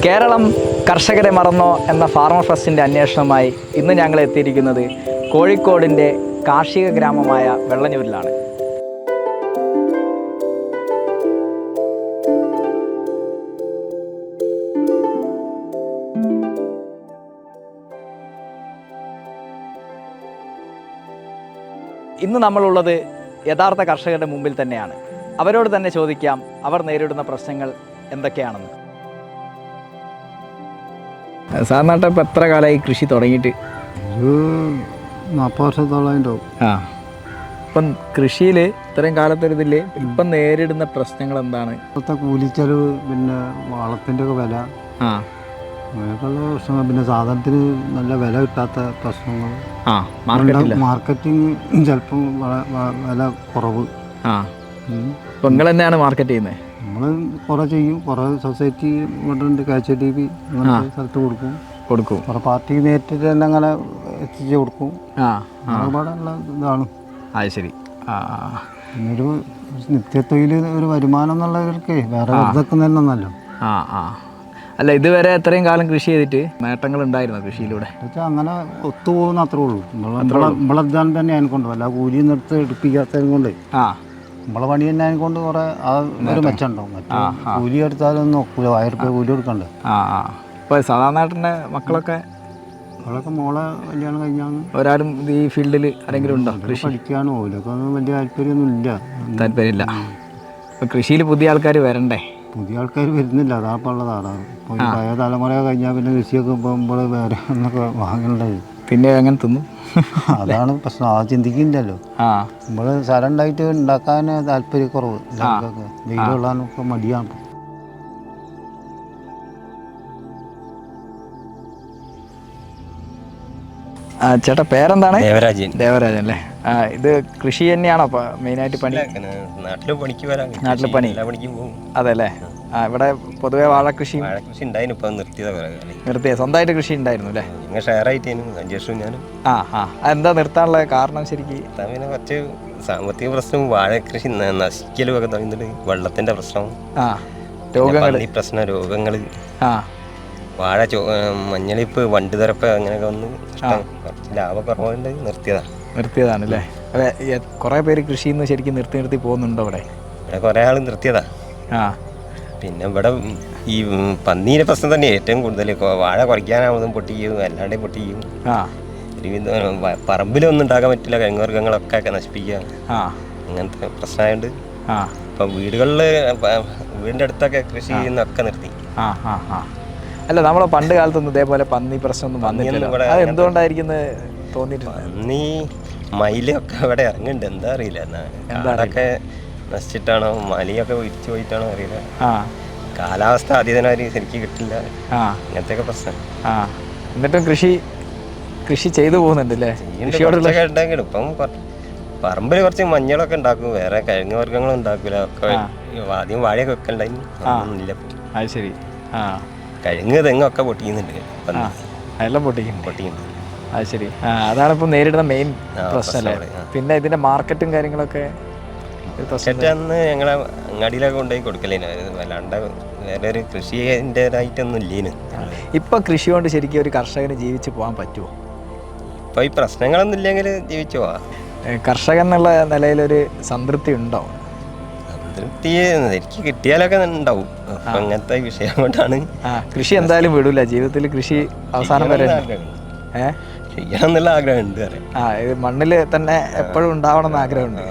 കേരളം കർഷകരെ മറന്നോ എന്ന ഫാർമർ ഫെസ്റ്റിൻ്റെ അന്വേഷണവുമായി ഇന്ന് ഞങ്ങൾ എത്തിയിരിക്കുന്നത് കോഴിക്കോടിൻ്റെ കാർഷിക ഗ്രാമമായ വെള്ളഞ്ഞൂരിലാണ്. ഇന്ന് നമ്മളുള്ളത് യഥാർത്ഥ കർഷകരുടെ മുമ്പിൽ തന്നെയാണ്. അവരോട് തന്നെ ചോദിക്കാം അവർ നേരിടുന്ന പ്രശ്നങ്ങൾ എന്തൊക്കെയാണെന്ന്. സാധാരണ ഇപ്പോൾ എത്ര കാലമായി കൃഷി തുടങ്ങിയിട്ട്? ഒരു 40 വർഷത്തോളം ഉണ്ടാവും. ഇപ്പം കൃഷിയിൽ ഇത്രയും കാലത്തൊരിതിൽ ഇപ്പം നേരിടുന്ന പ്രശ്നങ്ങൾ എന്താണ്? ഇപ്പോഴത്തെ കൂലിച്ചെലവ്, പിന്നെ വളത്തിൻ്റെ ഒക്കെ വില, അങ്ങനെയൊക്കെയുള്ള പ്രശ്നങ്ങൾ, പിന്നെ സാധനത്തിന് നല്ല വില കിട്ടാത്ത പ്രശ്നങ്ങൾ, മാർക്കറ്റിങ് ചിലപ്പം വില കുറവ്. ഇപ്പം നിങ്ങൾ തന്നെയാണ് മാർക്കറ്റ് ചെയ്യുന്നത്? നമ്മൾ കുറേ ചെയ്യും, കുറേ സൊസൈറ്റി ഉണ്ട്, KCTV അങ്ങനത്തെ സ്ഥലത്ത് കൊടുക്കും. കുറേ പാർട്ടി നേരിട്ട് തന്നെ അങ്ങനെ എത്തിച്ച് കൊടുക്കും. ഒരുപാടുള്ള ഇതാണ്. അത് ശരി. പിന്നൊരു നിത്യത്തൊഴിൽ, ഒരു വരുമാനം എന്നുള്ളവർക്ക് വേറെ വെറുതെക്കുന്നല്ലോ. അല്ല, ഇതുവരെ എത്രയും കാലം കൃഷി ചെയ്തിട്ട് നേട്ടങ്ങൾ ഉണ്ടായിരുന്നു കൃഷിയിലൂടെ? അങ്ങനെ ഒത്തുപോകുന്ന അത്രേ ഉള്ളൂ. നമ്മളെ അധ്വാനം തന്നെ അതിനെക്കൊണ്ട്, അല്ല കൂലിയും നിർത്ത് എടുപ്പിക്കാത്തതിനെ കൊണ്ട്, നമ്മളെ പണി തന്നെ അതിനെക്കൊണ്ട് കുറേ ആ ഒരു മെച്ചമുണ്ടാവും. മറ്റേ കൂലി എടുത്താലൊന്നും നോക്കൂല, 1000 രൂപ കൂലി കൊടുക്കണ്ടേ. ഇപ്പോൾ സാധാരണ മക്കളൊക്കെ മോളെ കല്യാണം കഴിഞ്ഞാണ്. ഒരാളും ഈ ഫീൽഡിൽ ആരെങ്കിലും ഉണ്ടോ? കൃഷി പഠിക്കാനോ ഓലൊന്നും വലിയ താല്പര്യമില്ല. ഇപ്പം കൃഷിയിൽ പുതിയ ആൾക്കാർ വരണ്ടേ? പുതിയ ആൾക്കാർ വരുന്നില്ല, അതാപ്പോൾ ഉള്ളതാണ്. ഇപ്പോൾ പഴയ തലമുറ കഴിഞ്ഞാൽ പിന്നെ കൃഷിയൊക്കെ പോകുമ്പോൾ വേറെ എന്നൊക്കെ വാങ്ങേണ്ടത്, പിന്നെ അങ്ങനെ തിന്നും. അതാണ് പ്രശ്നം. ആ ചിന്തിക്കുന്നില്ലല്ലോ. നമ്മൾ സ്ഥലം ഉണ്ടായിട്ട് ഉണ്ടാക്കാൻ താല്പര്യക്കുറവ്, വെയിലുള്ളാനൊക്കെ മടിയാണ്. ചേട്ടാ പേരെന്താണ്? ദേവരാജൻ. ദേവരാജൻ അല്ലേ? ഇത് കൃഷി തന്നെയാണോ മെയിനായിട്ട് പണി? നാട്ടിൽ പണി. അതെ അല്ലേ? ഇവിടെ പൊതുവെ വാഴക്കൃഷി നിർത്തിയ സ്വന്തമായിട്ട് കൃഷി ഉണ്ടായിരുന്നു അല്ലേ? എന്താ നിർത്താനുള്ള കാരണം? ശരിക്കും കുറച്ച് സാമ്പത്തിക പ്രശ്നവും വാഴക്കൃഷി നശിക്കലും ഒക്കെ തുടങ്ങുന്നുണ്ട്. വെള്ളത്തിന്റെ പ്രശ്നം, രോഗങ്ങൾ, വാഴ മഞ്ഞളിപ്പ്, വണ്ട് തരപ്പ് അങ്ങനെയൊക്കെ വന്ന് ലാഭക്കുറവുണ്ട്. നിർത്തിയതാണ് അല്ലേ? അതെ. കുറെ പേര് കൃഷിയിൽ നിന്ന് ശരിക്കും നിർത്തി പോകുന്നുണ്ടോ? ഇവിടെ കുറെ ആൾ നിർത്തിയതാ. പിന്നെ ഇവിടെ ഈ പന്നീന്റെ പ്രശ്നം തന്നെ ഏറ്റവും കൂടുതൽ. വാഴ കുറയ്ക്കാനാവുന്നതും പൊട്ടിക്കും, അല്ലാണ്ട് പൊട്ടിക്കും. പറമ്പിലൊന്നും ഉണ്ടാക്കാൻ പറ്റില്ല, കിഴങ്ങുവർഗ്ഗങ്ങളൊക്കെ നശിപ്പിക്കുക, അങ്ങനത്തെ പ്രശ്നമായോണ്ട് ഇപ്പം വീടിൻ്റെ അടുത്തൊക്കെ കൃഷി ചെയ്യുന്നൊക്കെ നിർത്തി. അല്ല, നമ്മളെ പണ്ട് കാലത്തൊന്നും ഇതേപോലെ പന്നി പ്രശ്നമൊന്നും വന്നില്ല. അത് എന്തുകൊണ്ടായിരിക്കും തോന്നിയിട്ടുണ്ട്? പന്നി മയിലൊക്കെ ഇവിടെ ഇറങ്ങുന്നുണ്ട്, എന്താ അറിയില്ല. കാടൊക്കെ നശിച്ചിട്ടാണോ മലയൊക്കെ ഒഴിച്ചു പോയിട്ടാണോ അറിയില്ല. കാലാവസ്ഥ ആദ്യതിനാര് ശരിക്കും കിട്ടില്ല, അങ്ങനത്തെ ഒക്കെ പ്രശ്നം. എന്നിട്ടും കൃഷി ചെയ്തു പോകുന്നുണ്ടല്ലേ? ഉണ്ടെങ്കിലും ഇപ്പം പറമ്പിൽ കുറച്ച് മഞ്ഞളൊക്കെ ഉണ്ടാക്കും, വേറെ കിഴങ്ങ് വർഗ്ഗങ്ങളും ഉണ്ടാക്കൂല. ഒക്കെ ആദ്യം വാഴയൊക്കെ വെക്കണ്ടായി, ഒന്നുമില്ല. അത് ശരി. കിഴങ്ങ് തെങ്ങൊക്കെ പൊട്ടിക്കുന്നുണ്ട്, എല്ലാം പൊട്ടിക്കുന്നുണ്ട്. അത് ശരി. അതാണ് ഇപ്പം നേരിടുന്ന മെയിൻ പ്രശ്നം അല്ലേ? പിന്നെ ഇതിന്റെ മാർക്കറ്റും കാര്യങ്ങളൊക്കെ അന്ന് ഞങ്ങളെ അങ്ങാടിയിലൊക്കെ കൊണ്ടുപോയി കൊടുക്കലേന്, അല്ലാണ്ട് വേറെ ഒരു കൃഷിൻ്റെതായിട്ടൊന്നും ഇല്ലേന്. ഇപ്പം കൃഷി കൊണ്ട് ശരിക്കും ഒരു കർഷകന് ജീവിച്ച് പോകാൻ പറ്റുമോ? ഇപ്പം ഈ പ്രശ്നങ്ങളൊന്നും ഇല്ലെങ്കിൽ ജീവിച്ചു പോവാം. കർഷകൻ എന്നുള്ള നിലയിലൊരു സംതൃപ്തി ഉണ്ടോ? സംതൃപ്തി എനിക്ക് കിട്ടിയാലൊക്കെ ഉണ്ടാവും. അപ്പം അങ്ങനത്തെ വിഷയം കൊണ്ടാണ് കൃഷി എന്തായാലും വിടൂല ജീവിതത്തിൽ. കൃഷി അവസാനം വരെ ചെയ്യണം എന്നുള്ള ആഗ്രഹമുണ്ട്. ഇത് മണ്ണിൽ തന്നെ എപ്പോഴും ഉണ്ടാവണം എന്ന് ആഗ്രഹമുണ്ട്.